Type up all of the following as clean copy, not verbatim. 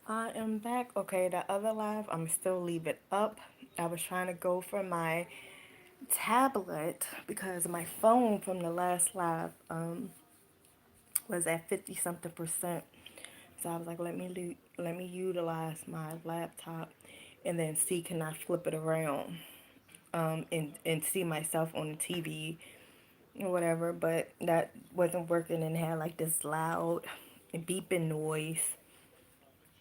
I am back. Okay, the other live, I'm still leave it up. I was trying to go for my tablet because my phone from the last live was at 50 something percent. So I was like, let me utilize my laptop and then see can I flip it around and see myself on the TV or whatever. But that wasn't working and had like this loud beeping noise.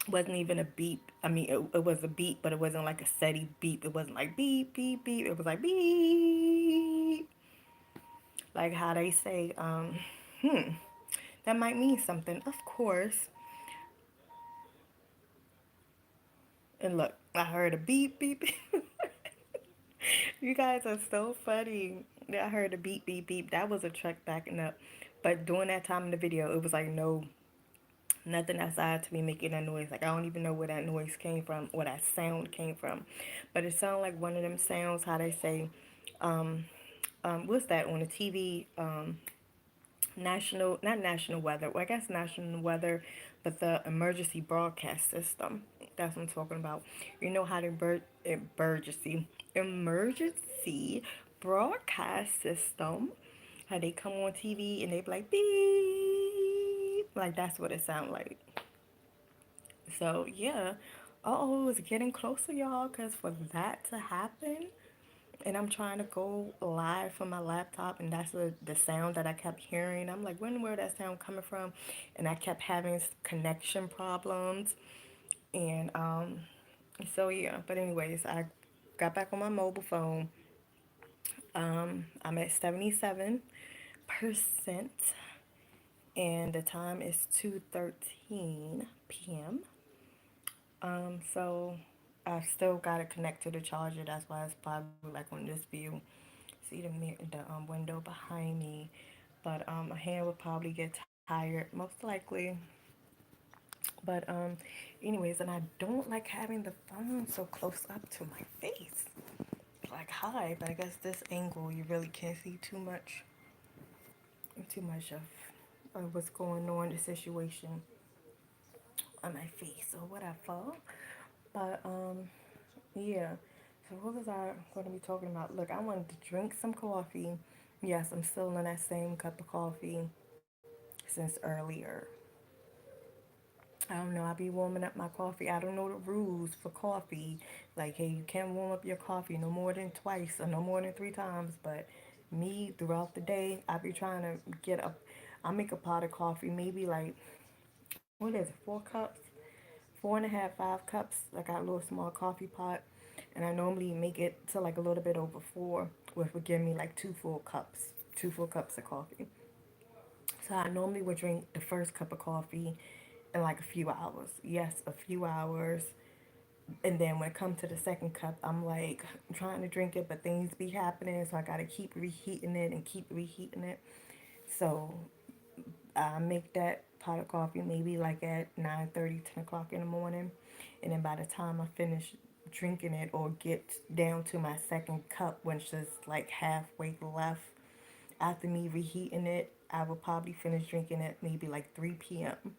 Wasn't even a beep. I mean, it was a beep, but it wasn't like a steady beep. It wasn't like beep, beep, beep. It was like beep. Like how they say, that might mean something, of course. And look, I heard a beep, beep. You guys are so funny. I heard a beep, beep, beep. That was a truck backing up. But during that time in the video, it was like no, nothing outside to be making that noise. Like I don't even know where that noise came from, where that sound came from. But it sounded like one of them sounds, how they say, what's that on the TV? National, not national weather. Well, I guess national weather, but the emergency broadcast system. That's what I'm talking about. You know how the emergency broadcast system, how they come on TV and they be like beep, like that's what it sounds like. So yeah, oh, it's getting closer, y'all. Cause for that to happen, and I'm trying to go live from my laptop, and that's the sound that I kept hearing. I'm like, where that sound coming from? And I kept having connection problems, and so yeah. But anyways, I got back on my mobile phone. I'm at 77%, and the time is 2:13 p.m. So I still gotta connect to the charger. That's why it's probably like on this view. See the window behind me, but my hand would probably get tired most likely. But anyways, and I don't like having the phone so close up to my face. Like hi, but I guess this angle you really can't see too much of what's going on, the situation on my face or whatever. But yeah. So what was I going to be talking about? Look, I wanted to drink some coffee. Yes, I'm still in that same cup of coffee since earlier. I don't know. I be warming up my coffee. I don't know the rules for coffee. Like, hey, you can't warm up your coffee no more than twice or no more than three times. But me, throughout the day, I be trying to get up. I make a pot of coffee, maybe like, what is it, 4 cups? 4.5, 5 cups. I got a little small coffee pot, and I normally make it to like a little bit over four, which would give me like 2 full cups, 2 full cups of coffee. So I normally would drink the first cup of coffee in like a few hours. Yes, a few hours. And then when it comes to the second cup, I'm like trying to drink it, but things be happening, so I gotta keep reheating it and keep reheating it. So I make that pot of coffee maybe like at 9:30, 10 o'clock in the morning. And then by the time I finish drinking it or get down to my second cup, when it's just like halfway left, after me reheating it, I will probably finish drinking it maybe like 3 p.m.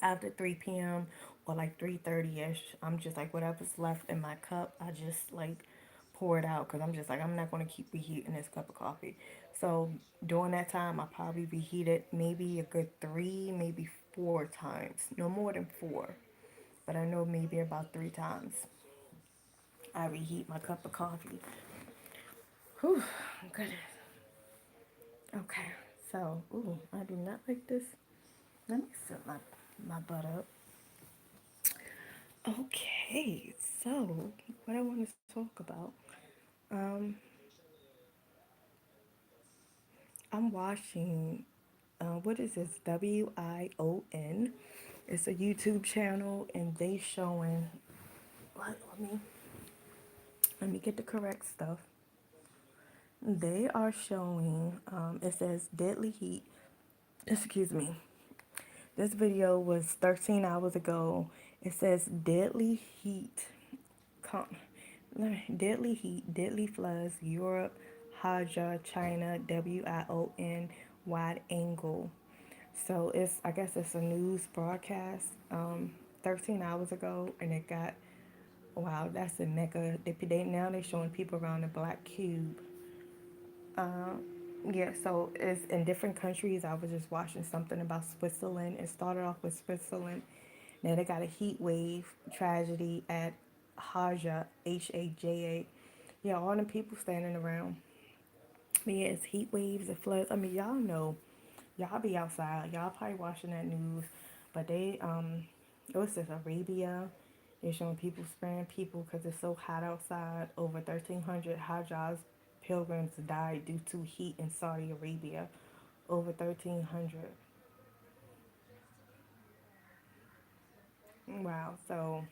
After 3 p.m. or like 3:30ish, I'm just like whatever's left in my cup, I just like pour it out because I'm just like I'm not going to keep reheating this cup of coffee. So during that time, I probably reheat it maybe a good 3, maybe 4 times, no more than four, but I know maybe about 3 times I reheat my cup of coffee. Whew, goodness. Okay, so ooh, I do not like this. Let me set my butt up. Okay, so what I want to talk about, um, I'm watching, what is this? WION. It's a YouTube channel, and they showing. Let me get the correct stuff. They are showing. It says deadly heat. Excuse me. This video was 13 hours ago. It says deadly heat. Com- Deadly heat, deadly floods, Europe, Haja, China, WION, wide angle. So it's, I guess it's a news broadcast. 13 hours ago, and it got, wow, that's a mega. Now they're showing people around the black cube. Uh, yeah, so it's in different countries. I was just watching something about Switzerland. It started off with Switzerland. Now they got a heat wave tragedy at Haja, Haja. Yeah, all the people standing around. But yeah, it's heat waves and floods. I mean, y'all know, y'all be outside. Y'all probably watching that news. But it was just Arabia. They're showing people spraying people because it's so hot outside. Over 1,300 Hajjaz pilgrims died due to heat in Saudi Arabia. Over 1,300. Wow. So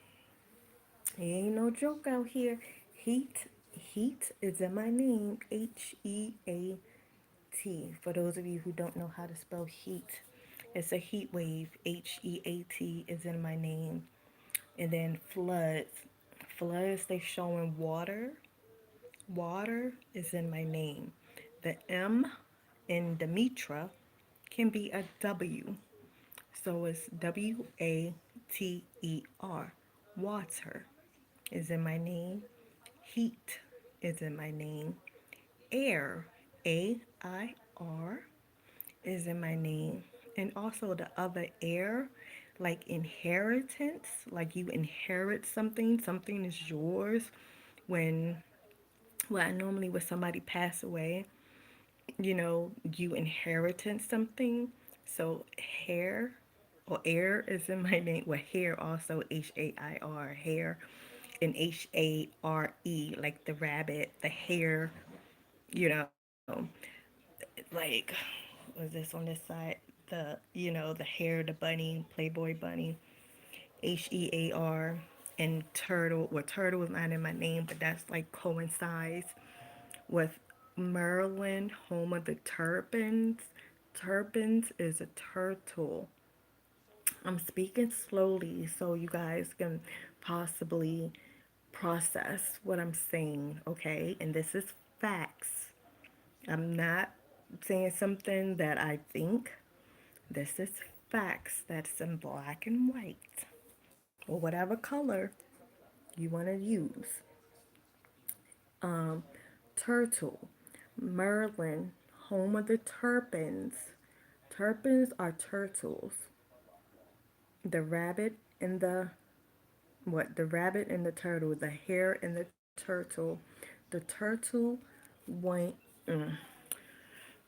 it ain't no joke out here. Heat, heat is in my name. Heat. For those of you who don't know how to spell heat, it's a heat wave. Heat is in my name. And then floods. Floods, they showing water. Water is in my name. The M in Demitra can be a W. So it's Water. Water is in my name. Heat is in my name. Air, AIR, is in my name. And also the other air, like inheritance, like you inherit something, something is yours. When, well, normally when somebody pass away, you inheritance something. So hair or air is in my name. Well, hair also Hair, hair, and Hare, like the rabbit, the hare, you know, like was this on this side? The hare, the bunny, Playboy bunny, Hear, and turtle. Well, turtle is not in my name, but that's like coincides with Maryland, home of the Turpins. Turpins is a turtle. I'm speaking slowly so you guys can possibly process what I'm saying, okay? And this is facts. I'm not saying something that I think. This is facts that's in black and white or whatever color you want to use. Um, Turtle, Merlin, home of the Turpins. Turpins are turtles. The rabbit and the what? The rabbit and the turtle. The hare and the turtle. The turtle went. Mm,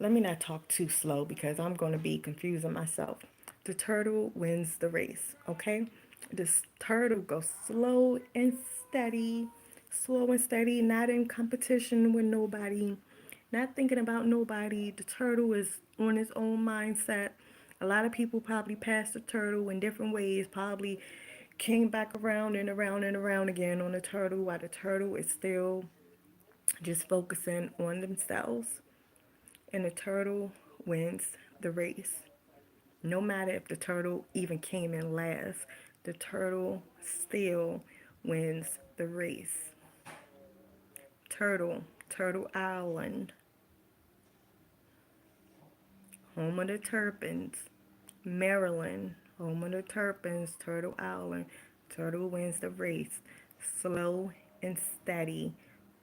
Let me not talk too slow because I'm going to be confusing myself. The turtle wins the race, okay? This turtle goes slow and steady, not in competition with nobody, not thinking about nobody. The turtle is on its own mindset. A lot of people probably passed the turtle in different ways, probably came back around and around and around again on the turtle while the turtle is still just focusing on themselves, and the turtle wins the race. No matter if the turtle even came in last, the turtle still wins the race. Turtle Island, home of the Turpins. Maryland, home of the Turpins, Turtle Island. Turtle wins the race. Slow and steady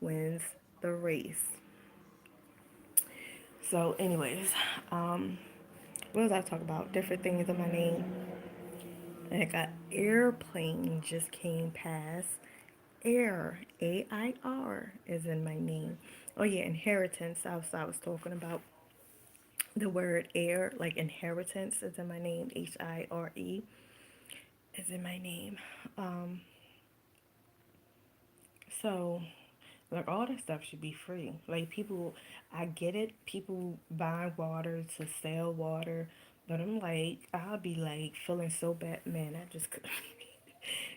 wins the race. So, anyways, um, what was I talking about? Different things in my name. And I got airplane just came past. Air, is in my name. Oh yeah, inheritance. I was talking about the word air, like inheritance is in my name. Hire is in my name. Um, so like all that stuff should be free. Like people, I get it. People buy water to sell water, but I'm like, I'll be like feeling so bad, man. I just could.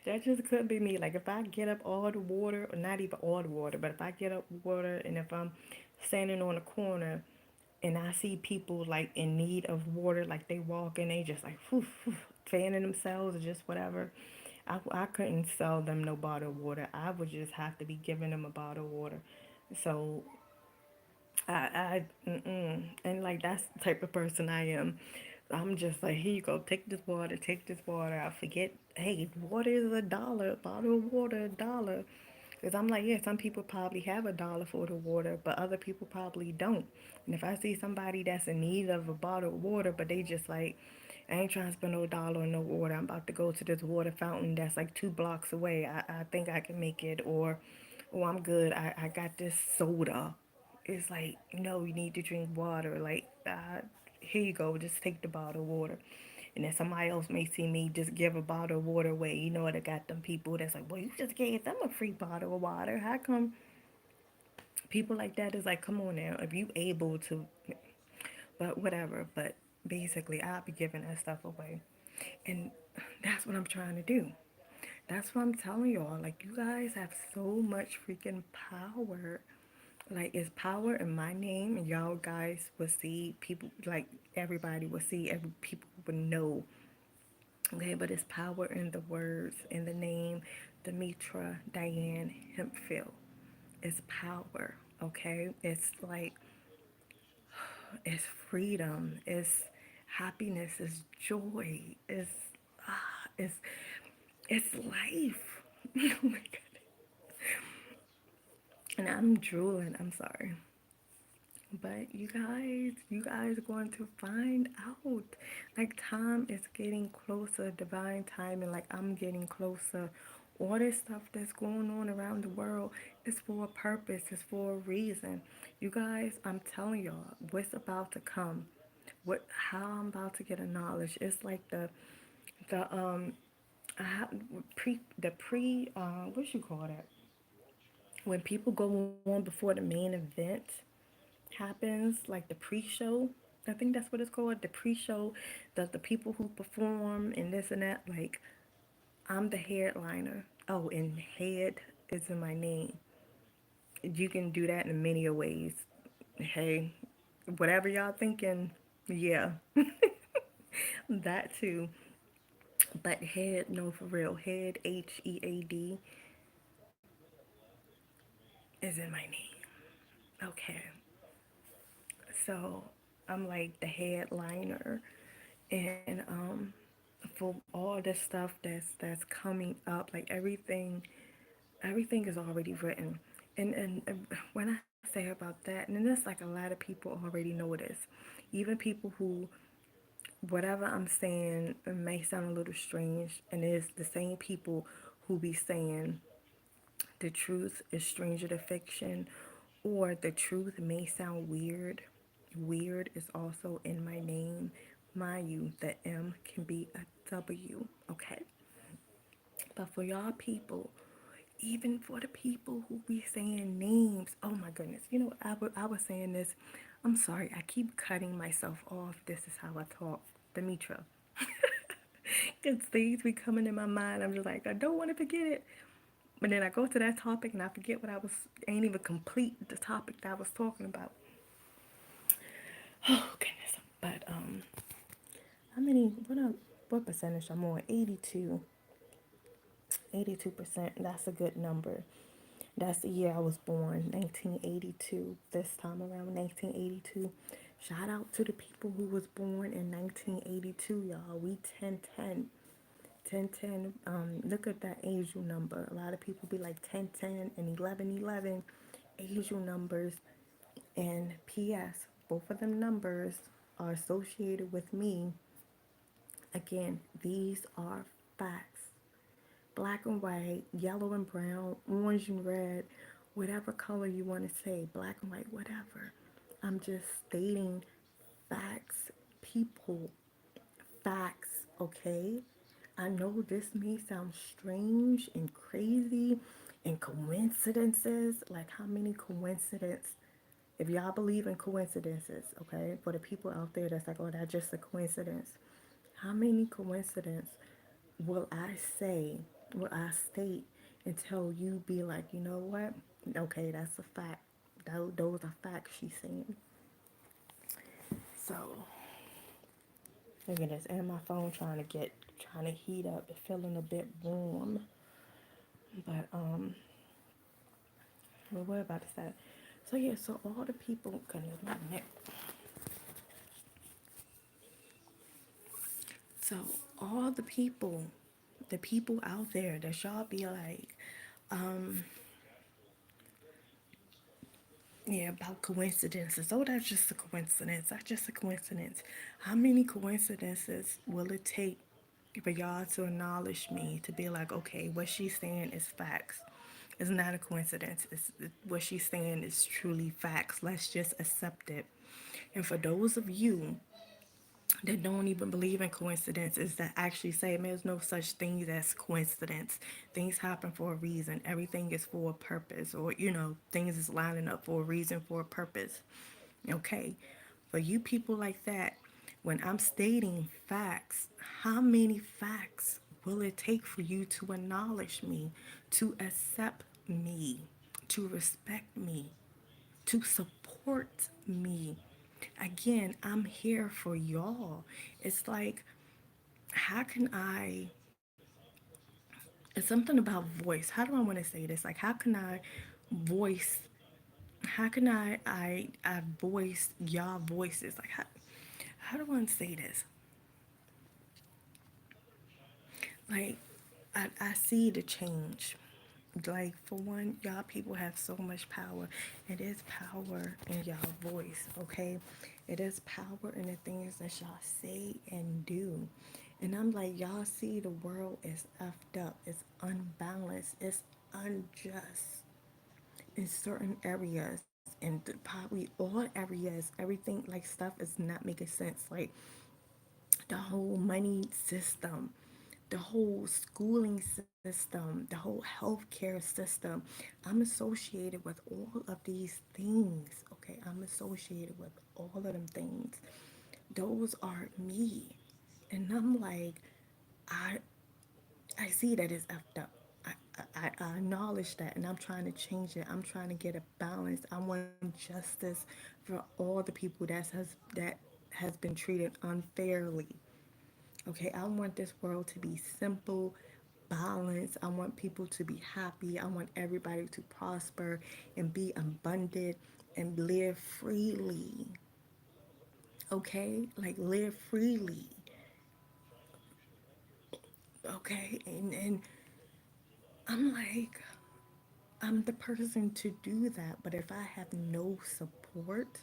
That just couldn't be me. Like if I get up all the water, or not even all the water, but if I get up water and if I'm standing on a corner and I see people like in need of water, like they walk and they just like whew, whew, fanning themselves or just whatever. I couldn't sell them no bottled water. I would just have to be giving them a bottle of water. So and like that's the type of person I am. I'm just like, here you go, take this water, take this water. I forget, hey, water is $1, a bottle of water, $1. Because I'm like, yeah, some people probably have $1 for the water, but other people probably don't. And if I see somebody that's in need of a bottle of water, but they just like, I ain't trying to spend no dollar on no water. I'm about to go to this water fountain that's like 2 blocks away. I think I can make it. Or, oh, I'm good. I got this soda. It's like, no, you need to drink water. Like, here you go, just take the bottle of water. And then somebody else may see me just give a bottle of water away. You know what? I got them people that's like, well, you just gave them a free bottle of water. How come people like that is like, come on now, if you able to, but whatever. But basically, I'll be giving that stuff away. And that's what I'm trying to do. That's what I'm telling y'all. Like, you guys have so much freaking power. Like, it's power in my name, and y'all guys will see people, like, everybody will see, every people will know. Okay, but it's power in the words, in the name, Demitra Diane Hemphill. It's power, okay? It's like, it's freedom, it's happiness, it's joy, it's, it's life. Oh my God. And I'm drooling, I'm sorry. But you guys are going to find out. Like, time is getting closer, divine timing. Like, I'm getting closer. All this stuff that's going on around the world is for a purpose, it's for a reason. You guys, I'm telling y'all, what's about to come, how I'm about to get a knowledge. It's like the what you call that? When people go on before the main event happens, like the pre-show. I think that's what it's called, the pre-show. The people who perform and this and that. Like, I'm the headliner. Oh, and head is in my name. You can do that in many ways. Hey, whatever y'all thinking, yeah, that too. But head, no, for real, head, HEAD, is in my name. Okay, so I'm like the headliner, and for all the stuff that's coming up, like everything is already written. And when I say about that, and it's like a lot of people already know this, even people who, whatever I'm saying, it may sound a little strange, and it's the same people who be saying the truth is stranger to fiction, or the truth may sound weird. Weird is also in my name. Mind you, the M can be a W, okay? But for y'all people, even for the people who be saying names, oh my goodness, I was saying this. I'm sorry, I keep cutting myself off. This is how I talk. Demitra. Because things be coming in my mind. I'm just like, I don't want to forget it. But then I go to that topic and I forget what ain't even complete the topic that I was talking about. Oh, goodness. But, how many, what percentage I'm on? 82. 82%. That's a good number. That's the year I was born, 1982. This time around, 1982. Shout out to the people who was born in 1982, y'all. We 1010. 1010. Look at that angel number. A lot of people be like 1010 and 1111 angel numbers. And P.S. Both of them numbers are associated with me. Again, these are facts. Black and white, yellow and brown, orange and red, whatever color you want to say, black and white, whatever. I'm just stating facts, people, facts, okay? I know this may sound strange and crazy and coincidences. Like, how many coincidences? If y'all believe in coincidences, okay? For the people out there that's like, oh, that's just a coincidence. How many coincidences will I say, will I state until you be like, you know what? Okay, that's a fact. Those are facts she's saying. So, look at this. And my phone trying to heat up. It's feeling a bit warm. But, what about that? So, yeah, so all the people, goodness, my neck. So all the people out there that y'all be like, yeah, about coincidences. Oh, that's just a coincidence. That's just a coincidence. How many coincidences will it take for y'all to acknowledge me to be like, okay, what she's saying is facts. It's not a coincidence. What she's saying is truly facts. Let's just accept it. And for those of you that don't even believe in coincidences, that actually say, man, there's no such thing as coincidence. Things happen for a reason. Everything is for a purpose, or things is lining up for a reason, for a purpose. Okay, for you people like that, when I'm stating facts, how many facts will it take for you to acknowledge me, to accept me, to respect me, to support me? Again, I'm here for y'all. It's like, how can I? It's something about voice. How do I want to say this? Like, how can I voice? How can I voice y'all voices? Like, how do I want to say this? Like, I see the change. Like, for one, y'all people have so much power. It is power in y'all voice, okay? It is power in the things that y'all say and do. And I'm like, y'all see the world is effed up. It's unbalanced. It's unjust in certain areas. And probably all areas, everything, like, stuff is not making sense. Like, the whole money system, the whole schooling system, the whole healthcare system. I'm associated with all of these things. Okay, I'm associated with all of them things. Those are me. And I'm like, I I see that it's effed up. I acknowledge that, and I'm trying to change it. I'm trying to get a balance. I want justice for all the people that has been treated unfairly. Okay, I want this world to be simple, balanced. I want people to be happy. I want everybody to prosper and be abundant and live freely. Okay, like, live freely. Okay, and I'm like, I'm the person to do that. But if I have no support,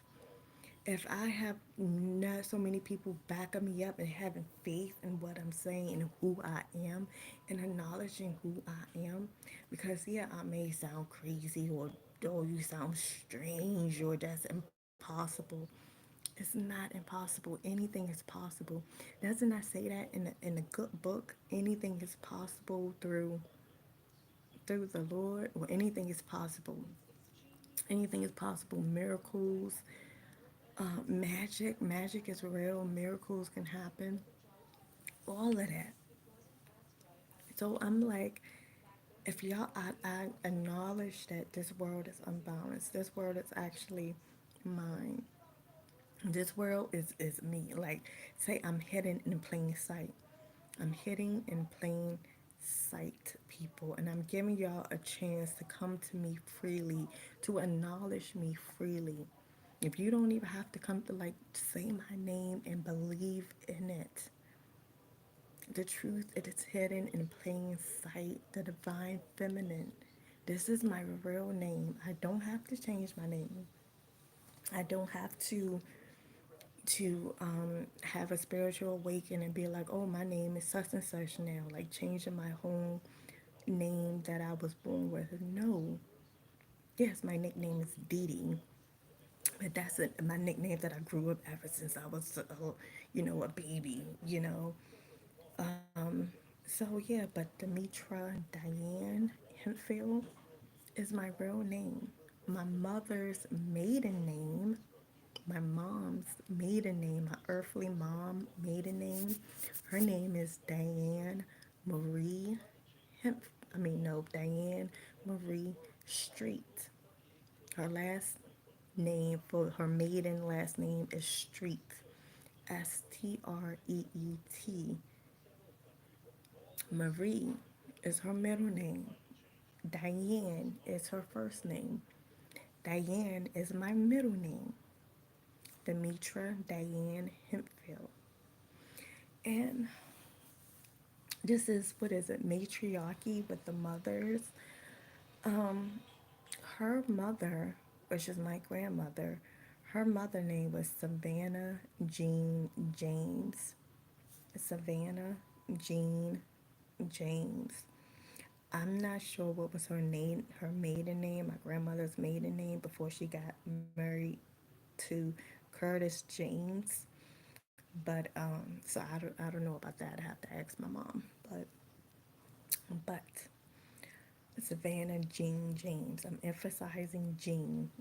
if I have not so many people backing me up and having faith in what I'm saying and who I am and acknowledging who I am, because yeah, I may sound crazy, or oh, you sound strange, or that's impossible. It's not impossible. Anything is possible. Doesn't that say that in the good book? Anything is possible through the Lord, or anything is possible. Anything is possible. Miracles, magic is real. Miracles can happen. All of that. So I'm like, if y'all, I acknowledge that this world is unbalanced. This world is actually mine. This world is me. Like, say I'm hidden in plain sight. I'm hidden in plain sight, people, and I'm giving y'all a chance to come to me freely, to acknowledge me freely. If you don't even have to come to, like, say my name and believe in it. The truth, it is hidden in plain sight. The divine feminine. This is my real name. I don't have to change my name. I don't have to have a spiritual awakening and be like, oh, my name is such and such now, like changing my whole name that I was born with. No. Yes, my nickname is Dee Dee, but that's my nickname that I grew up ever since I was, a baby, So, yeah, but Demitra Diane Hemphill is my real name. My mother's maiden name, my mom's maiden name, my earthly mom maiden name, her name is Diane Marie Hemp. I mean, no, Diane Marie Street. Her last name, for her maiden last name, is Street. Street. Marie is her middle name. Diane is her first name. Diane is my middle name. Demitra Diane Hemphill. And This is, what is it, matriarchy with the mothers. Um, Her mother, which is my grandmother, her mother name was Savannah Jean James. Savannah Jean James. I'm not sure what was her name, her maiden name, my grandmother's maiden name before she got married to Curtis James. So I don't know about that. I have to ask my mom. But Savannah Jean James. I'm emphasizing Jean.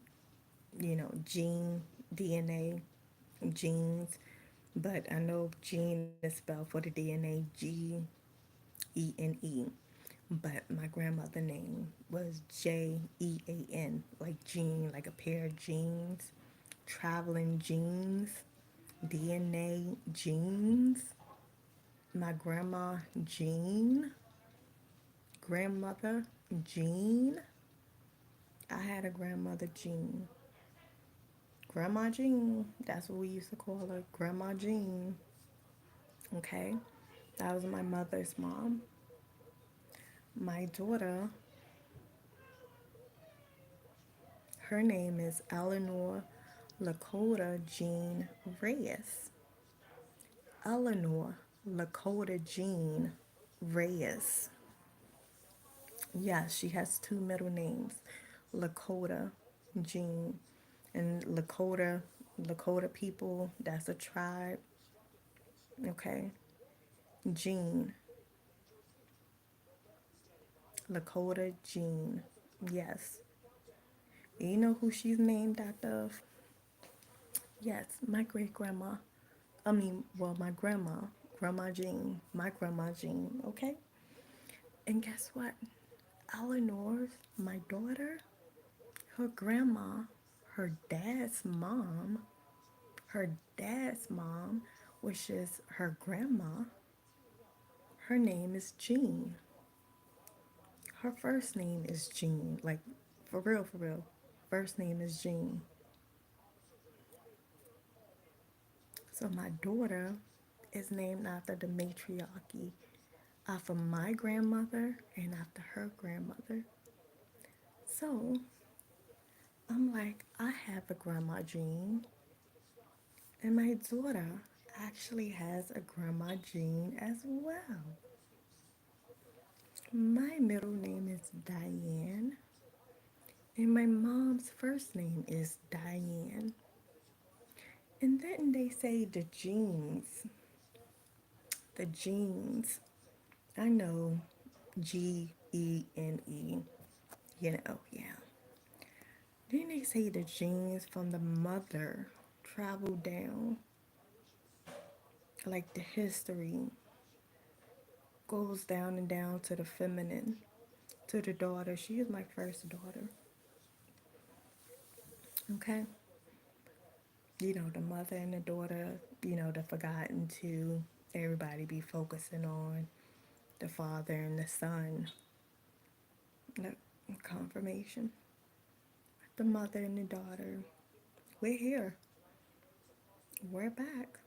Gene, DNA, genes. But I know gene is spelled for the DNA Gene. But my grandmother name was Jean, like Jean, like a pair of jeans, traveling jeans, DNA jeans. My grandma Jean, grandmother Jean. I had a grandmother Jean. Grandma Jean, that's what we used to call her, Grandma Jean. Okay, that was my mother's mom. My daughter, her name is Eleanor Lakota Jean Reyes. Eleanor Lakota Jean Reyes. Yes, she has two middle names, Lakota Jean. And Lakota people, that's a tribe. Okay, Jean, Lakota Jean. Yes. You know who she's named after? Yes, my great grandma. My grandma, Grandma Jean, my Grandma Jean, okay? And guess what? Eleanor's, my daughter, her grandma, her dad's mom, her dad's mom, which is her grandma, her name is Jean. Her first name is Jean. Like, for real, for real. First name is Jean. So my daughter is named after the matriarchy, after my grandmother and after her grandmother. So I'm like, I have a grandma Jean, and my daughter actually has a grandma Jean as well. My middle name is Diane, and my mom's first name is Diane. And then they say the genes. I know Gene, yeah. Then they say the genes from the mother travel down, like the history goes down and down to the feminine, to the daughter. She is my first daughter. Okay. The mother and the daughter, the forgotten two. Everybody be focusing on the father and the son. The confirmation. The mother and the daughter. We're here. We're back.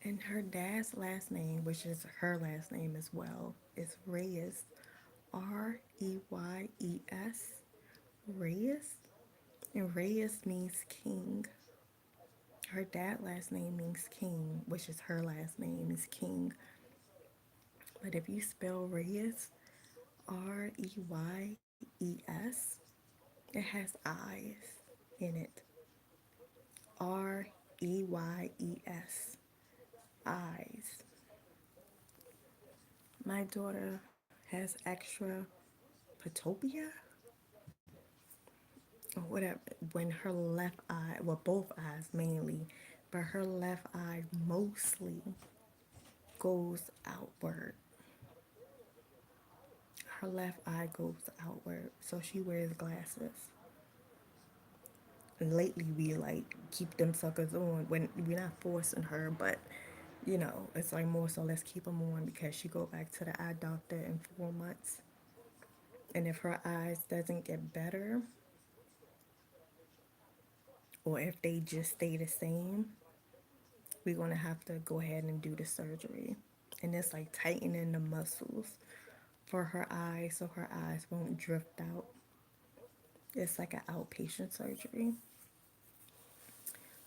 And her dad's last name, which is her last name as well, is Reyes. Reyes. Reyes. And Reyes means king. Her dad last name means king, which is her last name is king. But if you spell Reyes, Reyes, it has eyes in it. Reyes, eyes. My daughter has extra patopia or whatever when her left eye, well, both eyes mainly, but her left eye mostly goes outward. Her left eye goes outward, so she wears glasses. And lately, we like keep them suckers on when we're not forcing her, but it's like more so let's keep them on because she go back to the eye doctor in 4 months, and if her eyes doesn't get better, or if they just stay the same, we're gonna have to go ahead and do the surgery. And it's like tightening the muscles for her eyes so her eyes won't drift out. It's like an outpatient surgery.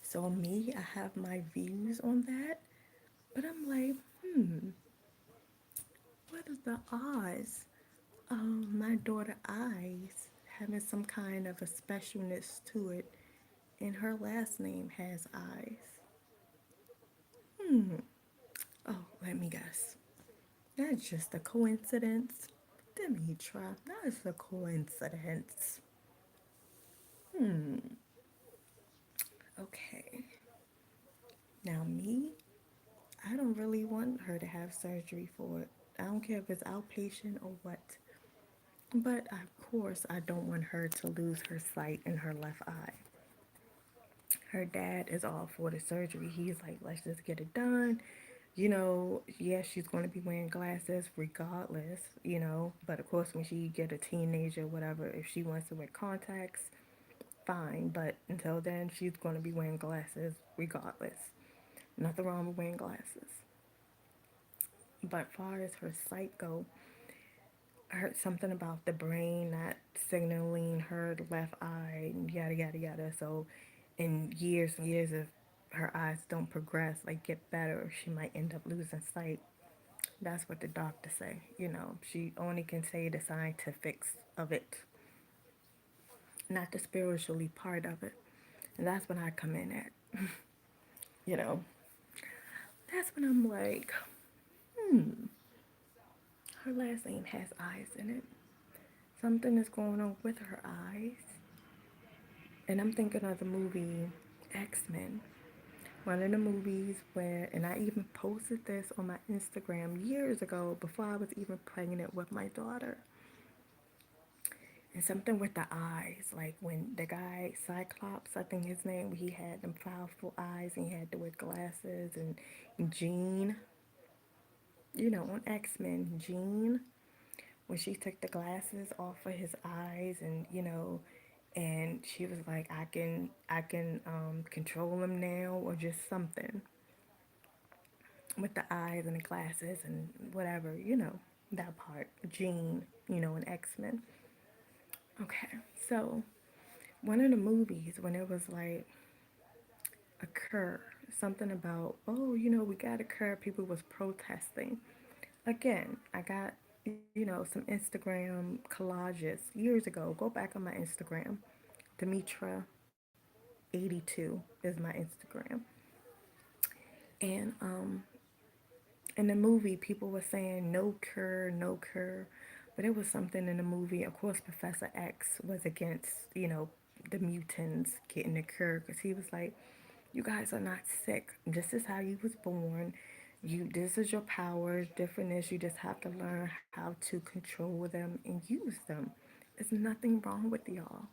So me, I have my views on that, but I'm like, what is the odds of my daughter eyes having some kind of a specialness to it, and her last name has eyes? Oh, let me guess. That's just a coincidence. Demitra, that's a coincidence. Okay. Now, me, I don't really want her to have surgery for it. I don't care if it's outpatient or what. But of course, I don't want her to lose her sight in her left eye. Her dad is all for the surgery. He's like, let's just get it done. Yes, she's going to be wearing glasses regardless, But of course, when she get a teenager, whatever, if she wants to wear contacts, fine. But until then, she's going to be wearing glasses regardless. Nothing wrong with wearing glasses. But far as her sight go, I heard something about the brain not signaling her left eye, yada yada yada. So, in years and years, if her eyes don't progress, like get better, she might end up losing sight. That's what the doctor say. She only can say the scientifics of it, not the spiritually part of it. And that's when I come in at. You know, that's when I'm like, her last name has eyes in it. Something is going on with her eyes. And I'm thinking of the movie X-Men. One of the movies where, and I even posted this on my Instagram years ago before I was even pregnant with my daughter. And something with the eyes, like when the guy, Cyclops, I think his name, he had them powerful eyes and he had to wear glasses. And Jean, on X-Men, Jean, when she took the glasses off of his eyes and she was like, I can control him now, or just something with the eyes and the glasses and whatever, that part. Jean, in X-Men. Okay, so one of the movies when it was like a cur, something about, oh, we got a cur, people was protesting. Again, I got, some Instagram collages years ago. Go back on my Instagram. Demitra 82 is my Instagram. And in the movie, people were saying no cure, no cure. But it was something in the movie. Of course, Professor X was against, the mutants getting the cure because he was like, you guys are not sick. This is how you was born. This is your powers. Different is you just have to learn how to control them and use them. There's nothing wrong with y'all.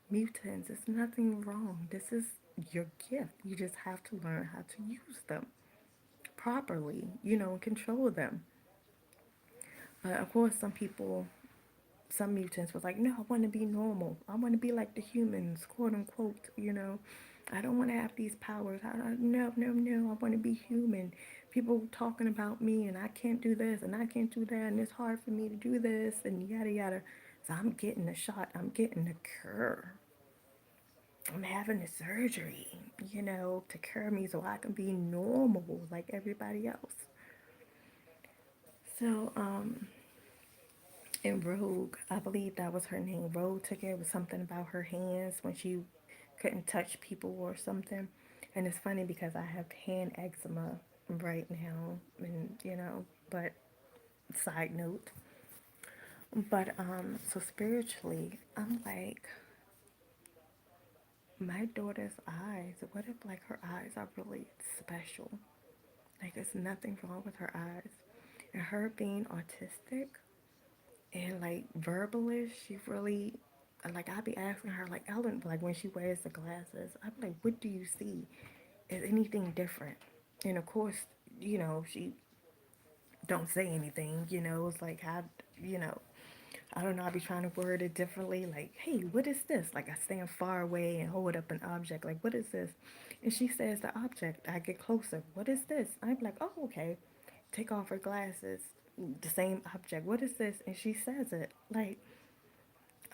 Mutants, it's nothing wrong. This is your gift. You just have to learn how to use them properly, and control them. But of course, some mutants was like, no, I want to be normal. I want to be like the humans, quote unquote. I don't want to have these powers. No, no, no. I want to be human. People talking about me and I can't do this and I can't do that and it's hard for me to do this and yada yada. So I'm getting a shot. I'm getting a cure. I'm having a surgery, to cure me so I can be normal like everybody else. So, in Rogue, I believe that was her name. Rogue took it. It was something about her hands when she couldn't touch people or something. And it's funny because I have hand eczema right now, and but side note. But so spiritually, I'm like, my daughter's eyes. What if like her eyes are really special? Like there's nothing wrong with her eyes, and her being autistic and like verbalish, she really like I'd be asking her like Ellen, like when she wears the glasses, I'd be like, what do you see? Is anything different? And of course, she don't say anything. It's like how you know. I don't know, I be trying to word it differently. Like, hey, what is this? Like, I stand far away and hold up an object. Like, what is this? And she says the object. I get closer. What is this? I'm like, oh, okay. Take off her glasses. The same object. What is this? And she says it. Like,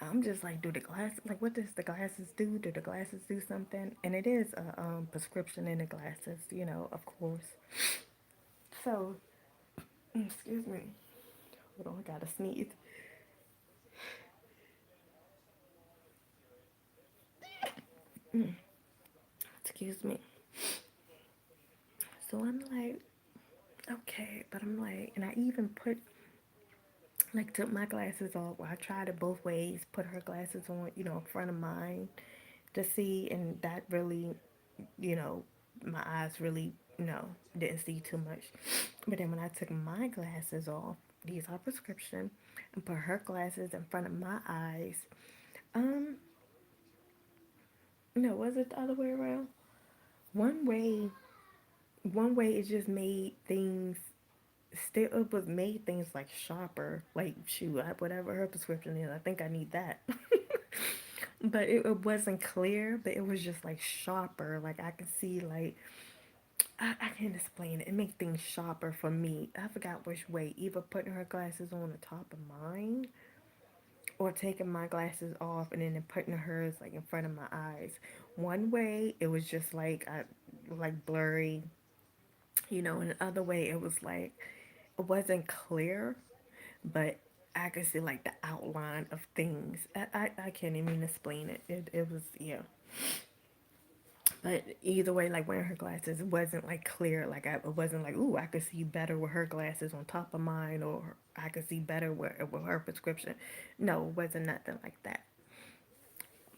I'm just like, do the glasses, like, what does the glasses do? Do the glasses do something? And it is a prescription in the glasses, of course. So, excuse me. Hold on, I gotta sneeze. Excuse me. So I'm like, okay, but I'm like, and I even put, like, took my glasses off. Well, I tried it both ways, put her glasses on, in front of mine to see, and that really, you know, my eyes really, didn't see too much. But then when I took my glasses off, these are prescription, and put her glasses in front of my eyes, um, no, was it the other way around? One way, one way it just made things still it was made things like sharper. Like shoot, whatever her prescription is, I think I need that. But it wasn't clear, but it was just like sharper. Like I could see like I can't explain it. It made things sharper for me. I forgot which way. Either putting her glasses on the top of mine or taking my glasses off and then putting hers like in front of my eyes. One way it was just like like blurry, and the other way it was like it wasn't clear, but I could see like the outline of things. I can't even explain it. It was, yeah. But either way, like wearing her glasses, it wasn't like clear. Like it wasn't like, ooh, I could see better with her glasses on top of mine, or I could see better with her prescription. No, it wasn't nothing like that.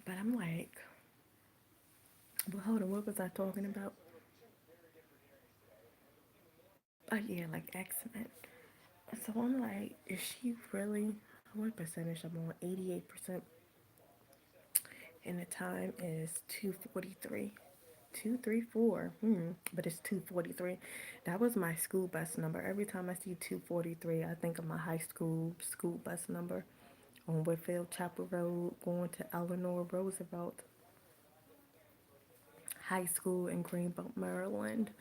But I'm like, well, hold on, what was I talking about? Oh yeah, like X-Men. So I'm like, is she really? What percentage I'm on? 88%. And the time is 2:43. 234. But it's 2:43. That was my school bus number. Every time I see 2:43, I think of my high school bus number on Whitfield Chapel Road going to Eleanor Roosevelt High School in Greenbelt, Maryland.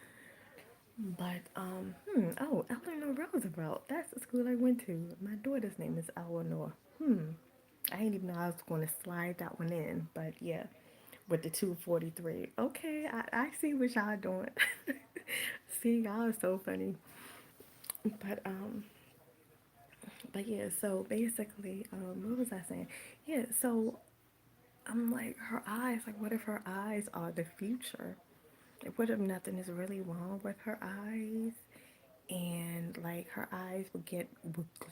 But oh, Eleanor Roosevelt. That's the school I went to. My daughter's name is Eleanor. I didn't even know I was going to slide that one in, but yeah, with the 2:43. Okay, I see what y'all doing. See, y'all are so funny. But but yeah, so basically, what was I saying? Yeah, so I'm like her eyes. Like, what if her eyes are the future? Like, what if nothing is really wrong with her eyes? And like her eyes would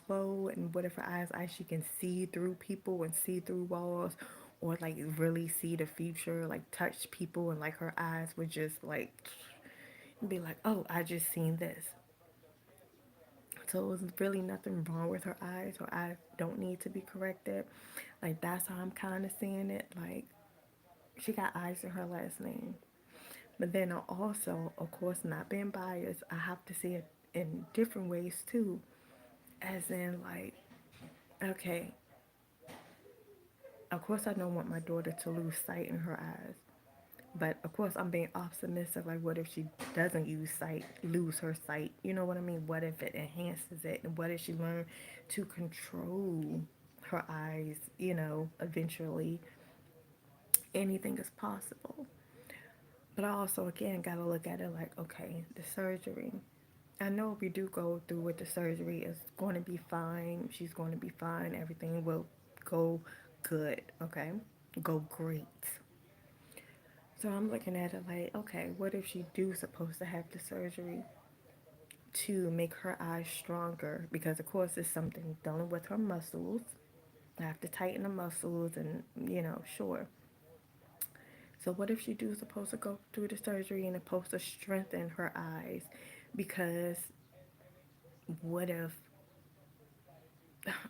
glow, and what if her eyes actually can see through people and see through walls, or like really see the future, like touch people, and like her eyes would just like be like, oh, I just seen this. So it was really nothing wrong with her eyes. Her eyes don't need to be corrected. Like that's how I'm kind of seeing it. Like she got eyes in her last name. But then I also, of course, not being biased, I have to see it in different ways too. As in, like, okay, of course, I don't want my daughter to lose sight in her eyes. But of course, I'm being optimistic. Like, what if she doesn't lose her sight? You know what I mean? What if it enhances it? And what if she learn to control her eyes? Eventually, anything is possible. But I also, again, got to look at it like, okay, the surgery. I know if we do go through with the surgery, it's going to be fine. She's going to be fine. Everything will go good, okay? Go great. So I'm looking at it like, okay, what if she do supposed to have the surgery to make her eyes stronger? Because of course it's something dealing with her muscles. I have to tighten the muscles and, sure. So what if she do supposed to go through the surgery and it's supposed to strengthen her eyes? Because what if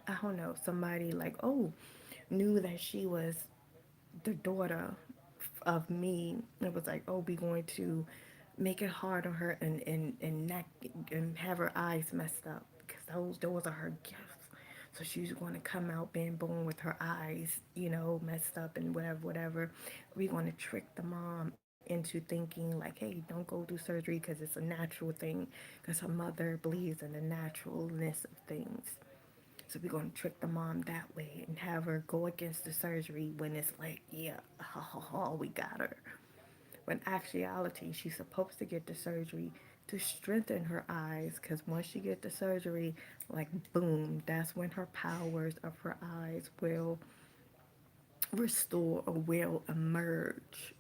I don't know, somebody like, oh, knew that she was the daughter of me. It was like, oh, we going to make it hard on her and not and have her eyes messed up because those are her gifts. So she's going to come out being born with her eyes, messed up and whatever, whatever. We're going to trick the mom into thinking like, hey, don't go do surgery because it's a natural thing, because her mother believes in the naturalness of things. So we're going to trick the mom that way and have her go against the surgery when it's like, yeah, ha ha ha, we got her. When actuality, she's supposed to get the surgery to strengthen her eyes, because once she get the surgery, like boom, that's when her powers of her eyes will restore or will emerge.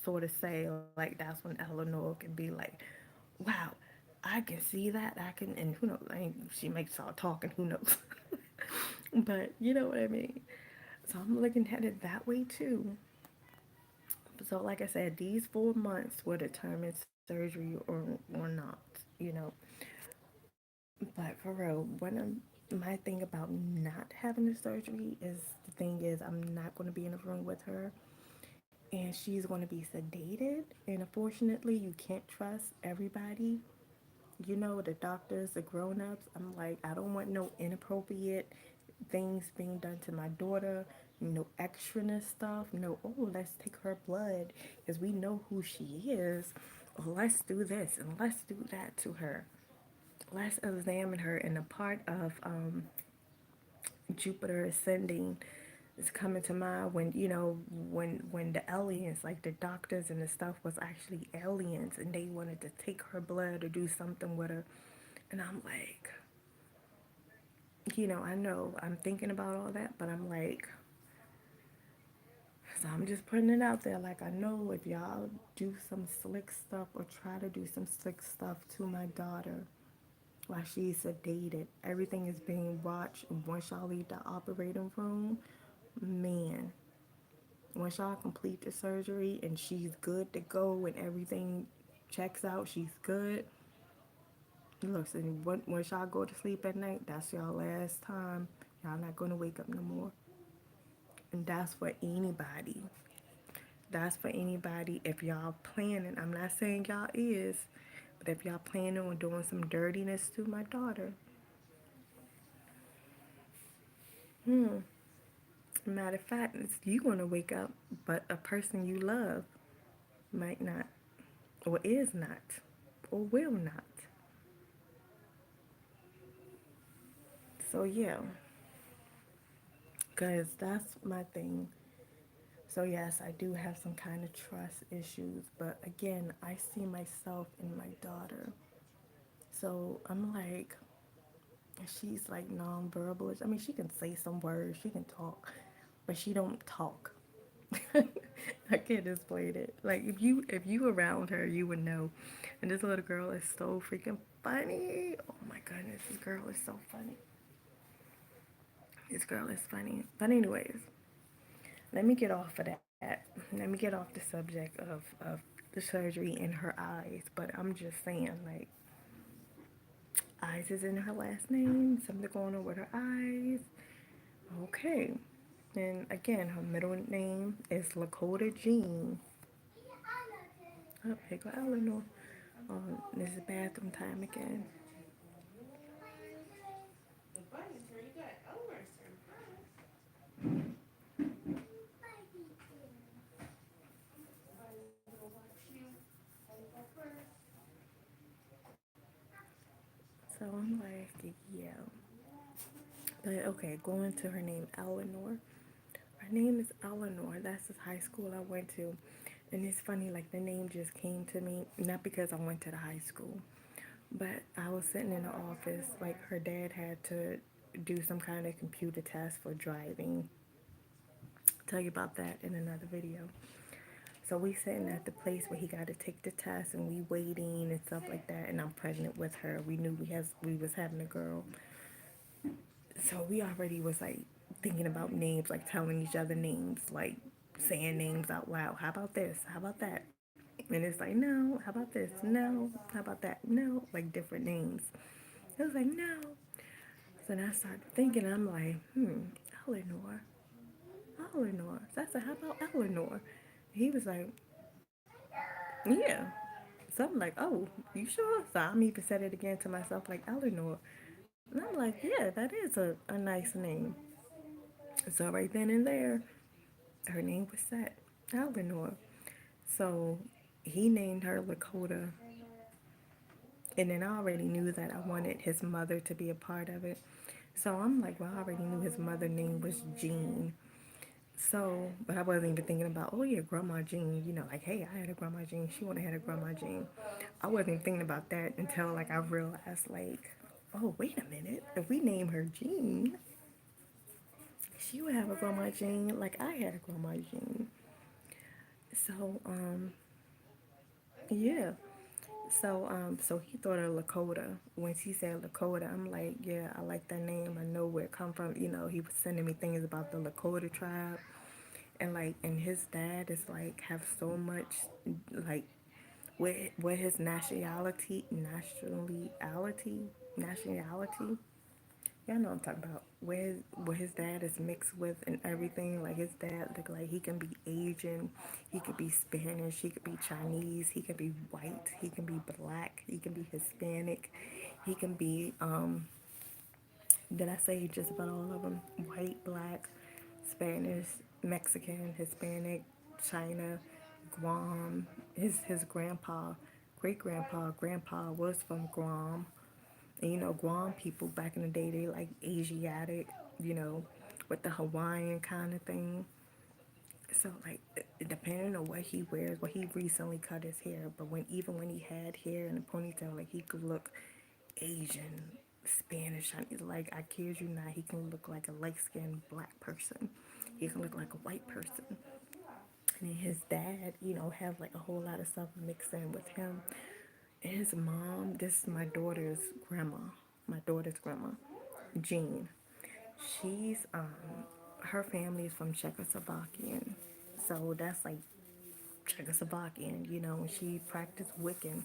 Sort of say like that's when Eleanor can be like, wow, I can see that. I can, and who knows? I mean, she may start talking. Who knows? But you know what I mean. So I'm looking at it that way too. So like I said, these 4 months will determine surgery or not. You know. But for real, my thing about not having the surgery is, the thing is, I'm not going to be in a room with her, and she's going to be sedated. And unfortunately, you can't trust everybody. The doctors, the grown-ups. I'm like, I don't want no inappropriate things being done to my daughter. No extraness stuff. No, oh, let's take her blood because we know who she is. Or let's do this and let's do that to her. Let's examine her. And a part of Jupiter ascending is coming to mind when when the aliens, like the doctors and the stuff, was actually aliens and they wanted to take her blood or do something with her. And I'm like, I know I'm thinking about all that, but I'm like, so I'm just putting it out there. Like, I know if y'all do some slick stuff or try to do some slick stuff to my daughter while she's sedated, everything is being watched. Once y'all leave the operating room, man, once y'all complete the surgery and she's good to go and everything checks out, she's good. Listen, once y'all go to sleep at night, that's y'all last time. Y'all not gonna wake up no more. And that's for anybody. That's for anybody. If y'all planning, I'm not saying y'all is, but if y'all planning on doing some dirtiness to my daughter, matter of fact, you gonna wake up, but a person you love might not, or is not, or will not. So yeah, cause that's my thing. So yes, I do have some kind of trust issues, but again, I see myself in my daughter. So I'm like, she's like nonverbal. I mean, she can say some words, she can talk, but she don't talk. I can't explain it. Like if you around her, you would know. And this little girl is so freaking funny. Oh my goodness, this girl is so funny. This girl is funny. But anyways, let me get off of that. Let me get off the subject of the surgery in her eyes. But I'm just saying, like, eyes is in her last name. Something going on with her eyes. Okay. And again, her middle name is Lakota Jean. Oh, here go Eleanor. This is bathroom time again. So I'm like, yeah. But okay, going to her name, Eleanor. Her name is Eleanor. That's the high school I went to. And it's funny, like the name just came to me, not because I went to the high school, but I was sitting in the office, like her dad had to do some kind of computer test for driving. I'll tell you about that in another video. So we sitting at the place where he got to take the test and we waiting and stuff like that, and I'm pregnant with her. We knew we was having a girl. So we already was like thinking about names, like telling each other names, like saying names out loud. How about this? How about that? And it's like, no, how about this? No, how about that? No, like different names. It was like, no. So then I started thinking, I'm like, Eleanor, Eleanor. So I said, how about Eleanor? He was like, yeah. So I'm like, oh, you sure? So I'm even said it again to myself, like, Eleanor. And I'm like, yeah, that is a nice name. So right then and there, her name was set, Eleanor. So he named her Lakota. And then I already knew that I wanted his mother to be a part of it. So I'm like, well, I already knew his mother name was Jean. So, but I wasn't even thinking about, oh yeah, Grandma Jean. You know, like, hey, I had a Grandma Jean. She would have had a Grandma Jean. I wasn't even thinking about that until like I realized, like, oh wait a minute, if we name her Jean, she would have a Grandma Jean, like I had a Grandma Jean. So, yeah. So he thought of Lakota. When she said Lakota, I'm like, yeah, I like that name. I know where it come from. You know, he was sending me things about the Lakota tribe, and like, and his dad is like have so much, like, where his nationality. Y'all know what I'm talking about. Where his dad is mixed with and everything. Like his dad look like he can be Asian, he could be Spanish, he could be Chinese, he could be white, he can be black, he can be Hispanic, he can be did I say just about all of them? White, black, Spanish, Mexican, Hispanic, China, Guam. His grandpa, grandpa was from Guam. And you know, Guam people back in the day, they like Asiatic, you know, with the Hawaiian kind of thing. So like, depending on what he wears, well, he recently cut his hair, but when he had hair and a ponytail, like he could look Asian, Spanish, Chinese. Like I kid you not, he can look like a light skinned black person. He can look like a white person. And then his dad, you know, have like a whole lot of stuff mixed in with him. And his mom, this is my daughter's grandma. My daughter's grandma, Jean. She's her family is from Czechoslovakian. So that's like Czechoslovakian, you know, and she practiced Wiccan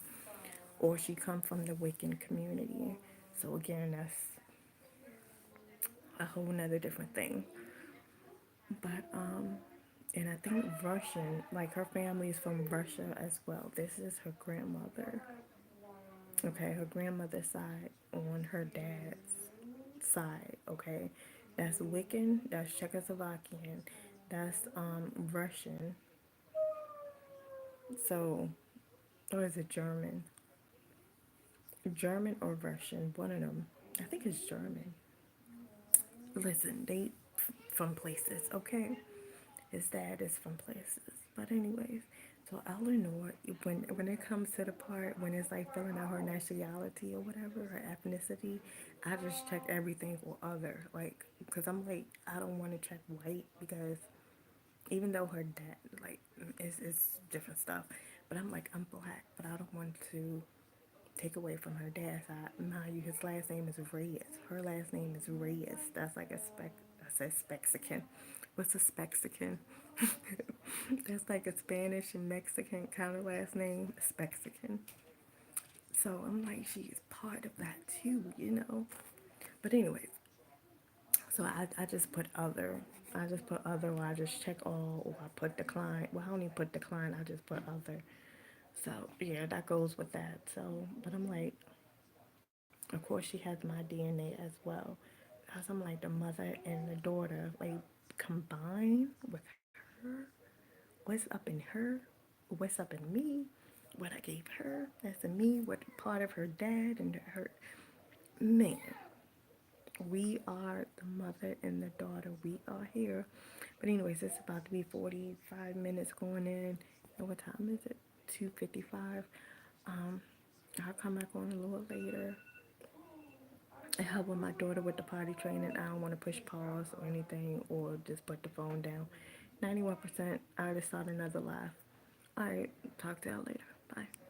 or she come from the Wiccan community. So again, that's a whole nother different thing. But and I think Russian, like her family is from Russia as well. This is her grandmother. Okay, her grandmother's side on her dad's side. Okay, that's Wiccan, that's Czechoslovakian, that's Russian. So, or is it German? German or Russian? One of them. I think it's German. Listen, they from places. Okay, his dad is from places. But anyways, so Eleanor, when it comes to the part when it's like filling out her nationality or whatever, her ethnicity, I just check everything or other, like, because I'm like, I don't want to check white because even though her dad like is different stuff, but I'm like, I'm black, but I don't want to take away from her dad's side. Mind you, his last name is Reyes. Her last name is Reyes. That's like a spec. I said Spexican. What's a Spexican? That's like a Spanish and Mexican kind of last name, Spexican. So I'm like, she's part of that too, you know. But anyways, so I just put other. I just put other, or I just check all, or I put decline. Well, I don't even put decline. I just put other. So yeah, that goes with that. So, but I'm like, of course, she has my DNA as well. Because I'm like the mother and the daughter, like combined with her. What's up in her? What's up in me? What I gave her? That's in me. What part of her dad and her man? We are the mother and the daughter. We are here. But anyways, it's about to be 45 minutes going in. And what time is it? 2:55. Um, I'll come back on a little later and help with my daughter with the potty training. I don't want to push pause or anything or just put the phone down. 91%. I already started another live. All right. Talk to y'all later. Bye.